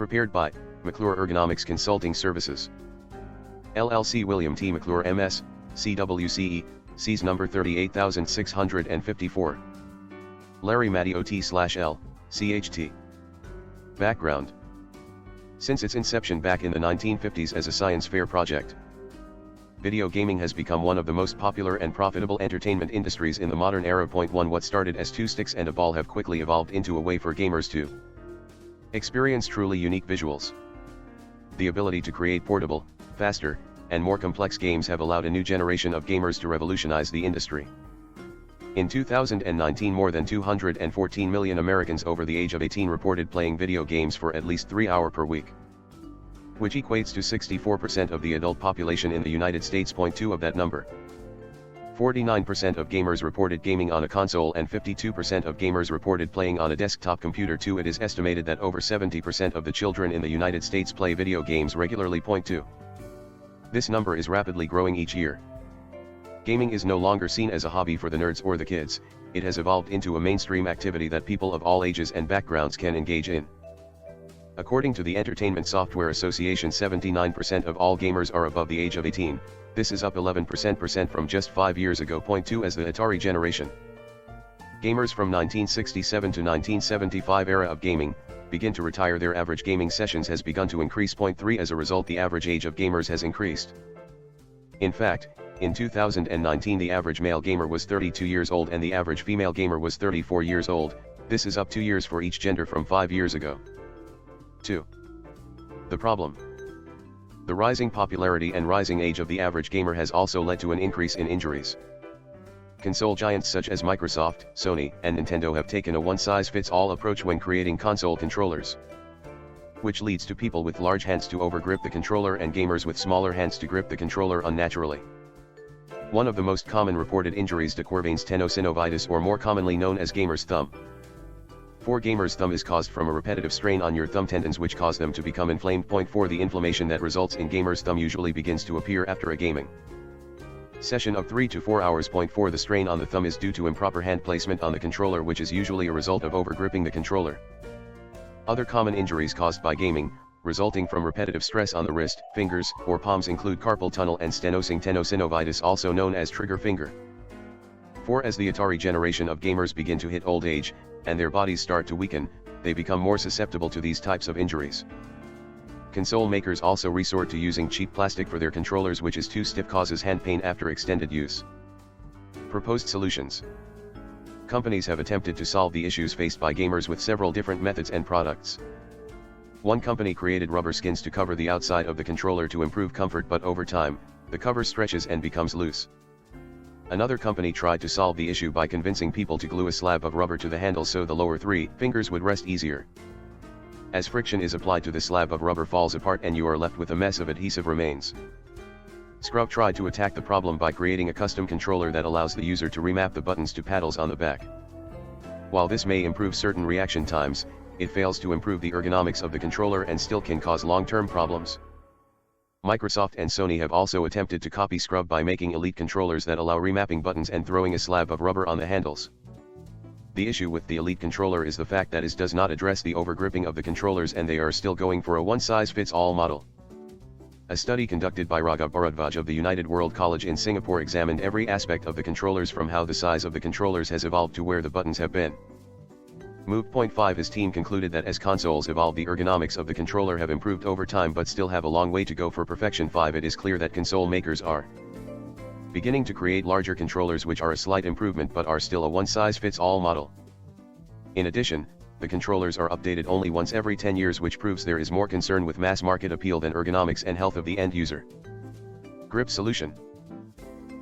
Prepared by McClure Ergonomics Consulting Services. LLC William T. McClure MS, CWCE, Cs number 38654. Larry Matty OT/L, CHT. Background. Since its inception back in the 1950s as a science fair project, video gaming has become one of the most popular and profitable entertainment industries in the modern era. What started as two sticks and a ball have quickly evolved into a way for gamers to experience truly unique visuals. The ability to create portable, faster, and more complex games have allowed a new generation of gamers to revolutionize the industry. In 2019, more than 214 million Americans over the age of 18 reported playing video games for at least 3 hours per week, which equates to 64% of the adult population in the United States. 2 of that number, 49% of gamers reported gaming on a console and 52% of gamers reported playing on a desktop computer. 2 It is estimated that over 70% of the children in the United States play video games regularly. 2 This number is rapidly growing each year. Gaming is no longer seen as a hobby for the nerds or the kids, it has evolved into a mainstream activity that people of all ages and backgrounds can engage in. According to the Entertainment Software Association, 79% of all gamers are above the age of 18, this is up 11% from just 5 years ago. 2 As the Atari generation, gamers from 1967 to 1975 era of gaming, begin to retire, their average gaming sessions has begun to increase. 3 As a result, the average age of gamers has increased. In fact, in 2019 the average male gamer was 32 years old and the average female gamer was 34 years old, this is up 2 years for each gender from 5 years ago. 2. The problem. The rising popularity and rising age of the average gamer has also led to an increase in injuries. Console giants such as Microsoft, Sony, and Nintendo have taken a one-size-fits-all approach when creating console controllers, which leads to people with large hands to overgrip the controller and gamers with smaller hands to grip the controller unnaturally. One of the most common reported injuries, decurvane's tenosynovitis, or more commonly known as gamer's thumb. For gamer's thumb is caused from a repetitive strain on your thumb tendons which cause them to become inflamed. 4 The inflammation that results in gamer's thumb usually begins to appear after a gaming session of 3 to 4 hours. 4 The strain on the thumb is due to improper hand placement on the controller, which is usually a result of overgripping the controller. Other common injuries caused by gaming, resulting from repetitive stress on the wrist, fingers, or palms include carpal tunnel and stenosing tenosynovitis, also known as trigger finger. 4 As the Atari generation of gamers begin to hit old age, and their bodies start to weaken, they become more susceptible to these types of injuries. Console makers also resort to using cheap plastic for their controllers, which is too stiff, causes hand pain after extended use. Proposed solutions. Companies have attempted to solve the issues faced by gamers with several different methods and products. One company created rubber skins to cover the outside of the controller to improve comfort, but over time, the cover stretches and becomes loose. Another company tried to solve the issue by convincing people to glue a slab of rubber to the handle so the lower 3 fingers would rest easier. As friction is applied to the slab of rubber, falls apart and you are left with a mess of adhesive remains. Scrub tried to attack the problem by creating a custom controller that allows the user to remap the buttons to paddles on the back. While this may improve certain reaction times, it fails to improve the ergonomics of the controller and still can cause long-term problems. Microsoft and Sony have also attempted to copy Scrub by making elite controllers that allow remapping buttons and throwing a slab of rubber on the handles. The issue with the elite controller is the fact that it does not address the overgripping of the controllers, and they are still going for a one-size-fits-all model. A study conducted by Raghav Bharadwaj of the United World College in Singapore examined every aspect of the controllers, from how the size of the controllers has evolved to where the buttons have been. Move.5 His team concluded that as consoles evolve, the ergonomics of the controller have improved over time but still have a long way to go for perfection. 5 It is clear that console makers are beginning to create larger controllers which are a slight improvement but are still a one-size-fits-all model. In addition, the controllers are updated only once every 10 years, which proves there is more concern with mass market appeal than ergonomics and health of the end user. Grip solution.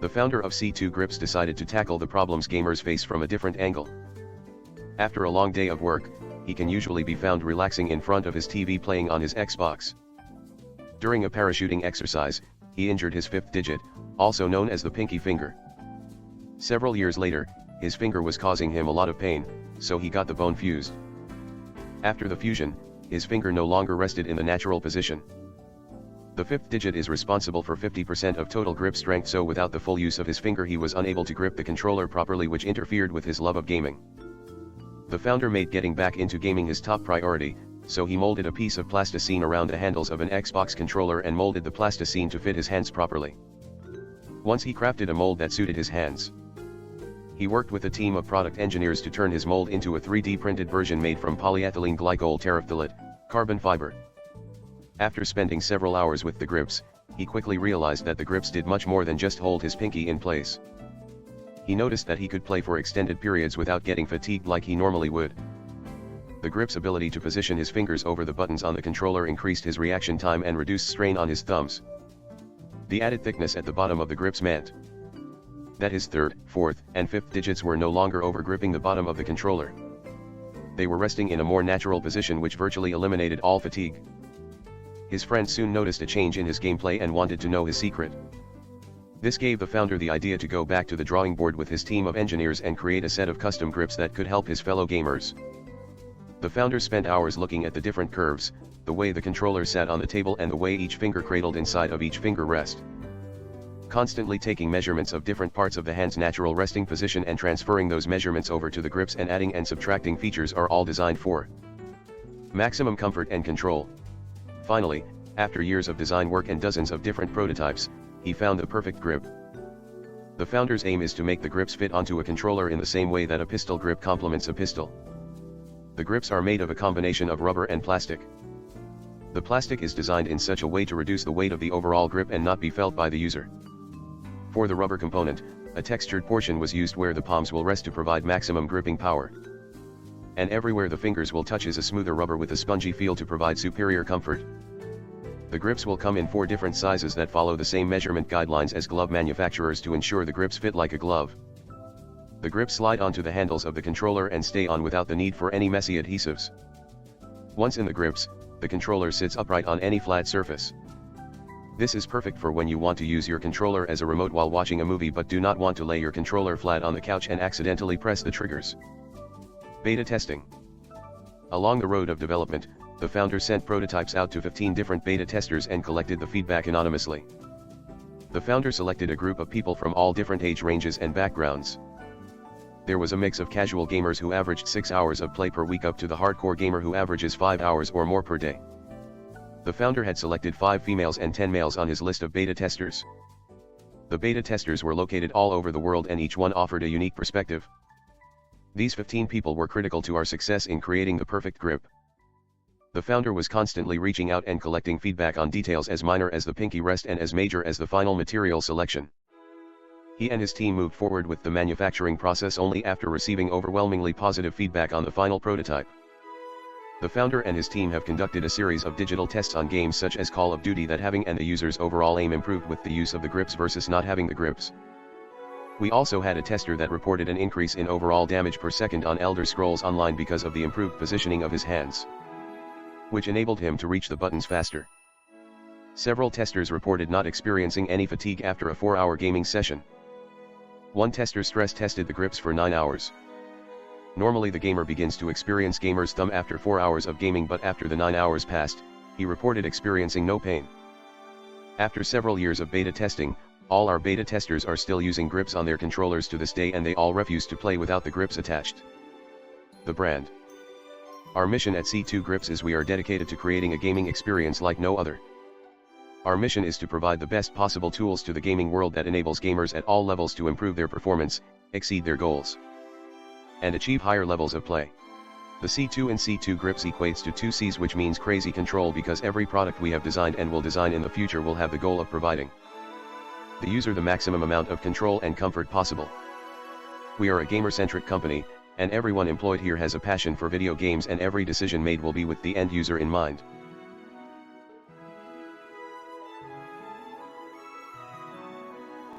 The founder of C2 Grips decided to tackle the problems gamers face from a different angle. After a long day of work, he can usually be found relaxing in front of his TV playing on his Xbox. During a parachuting exercise, he injured his fifth digit, also known as the pinky finger. Several years later, his finger was causing him a lot of pain, so he got the bone fused. After the fusion, his finger no longer rested in the natural position. The fifth digit is responsible for 50% of total grip strength, so without the full use of his finger he was unable to grip the controller properly, which interfered with his love of gaming. The founder made getting back into gaming his top priority, so he molded a piece of plasticine around the handles of an Xbox controller and molded the plasticine to fit his hands properly. Once he crafted a mold that suited his hands. He worked with a team of product engineers to turn his mold into a 3D printed version made from polyethylene glycol terephthalate, carbon fiber. After spending several hours with the grips, he quickly realized that the grips did much more than just hold his pinky in place. He noticed that he could play for extended periods without getting fatigued like he normally would. The grip's ability to position his fingers over the buttons on the controller increased his reaction time and reduced strain on his thumbs. The added thickness at the bottom of the grips meant that his third, fourth, and fifth digits were no longer over-gripping the bottom of the controller. They were resting in a more natural position which virtually eliminated all fatigue. His friends soon noticed a change in his gameplay and wanted to know his secret. This gave the founder the idea to go back to the drawing board with his team of engineers and create a set of custom grips that could help his fellow gamers. The founder spent hours looking at the different curves, the way the controller sat on the table and the way each finger cradled inside of each finger rest. Constantly taking measurements of different parts of the hand's natural resting position and transferring those measurements over to the grips and adding and subtracting features are all designed for maximum comfort and control. Finally, after years of design work and dozens of different prototypes, he found the perfect grip. The founder's aim is to make the grips fit onto a controller in the same way that a pistol grip complements a pistol. The grips are made of a combination of rubber and plastic. The plastic is designed in such a way to reduce the weight of the overall grip and not be felt by the user. For the rubber component, a textured portion was used where the palms will rest to provide maximum gripping power. And everywhere the fingers will touch is a smoother rubber with a spongy feel to provide superior comfort. The grips will come in 4 different sizes that follow the same measurement guidelines as glove manufacturers to ensure the grips fit like a glove. The grips slide onto the handles of the controller and stay on without the need for any messy adhesives. Once in the grips, the controller sits upright on any flat surface. This is perfect for when you want to use your controller as a remote while watching a movie but do not want to lay your controller flat on the couch and accidentally press the triggers. Beta testing. Along the road of development, the founder sent prototypes out to 15 different beta testers and collected the feedback anonymously. The founder selected a group of people from all different age ranges and backgrounds. There was a mix of casual gamers who averaged 6 hours of play per week up to the hardcore gamer who averages 5 hours or more per day. The founder had selected 5 females and 10 males on his list of beta testers. The beta testers were located all over the world and each one offered a unique perspective. These 15 people were critical to our success in creating the perfect grip. The founder was constantly reaching out and collecting feedback on details as minor as the pinky rest and as major as the final material selection. He and his team moved forward with the manufacturing process only after receiving overwhelmingly positive feedback on the final prototype. The founder and his team have conducted a series of digital tests on games such as Call of Duty that having and the user's overall aim improved with the use of the grips versus not having the grips. We also had a tester that reported an increase in overall damage per second on Elder Scrolls Online because of the improved positioning of his hands, which enabled him to reach the buttons faster. Several testers reported not experiencing any fatigue after a 4-hour gaming session. One tester stress tested the grips for 9 hours. Normally the gamer begins to experience gamer's thumb after 4 hours of gaming, but after the 9 hours passed, he reported experiencing no pain. After several years of beta testing, all our beta testers are still using grips on their controllers to this day and they all refuse to play without the grips attached. The brand. Our mission at C2 Grips is we are dedicated to creating a gaming experience like no other. Our mission is to provide the best possible tools to the gaming world that enables gamers at all levels to improve their performance, exceed their goals, and achieve higher levels of play. The C2 in C2 Grips equates to 2 C's, which means crazy control, because every product we have designed and will design in the future will have the goal of providing the user the maximum amount of control and comfort possible. We are a gamer-centric company, and everyone employed here has a passion for video games, and every decision made will be with the end user in mind.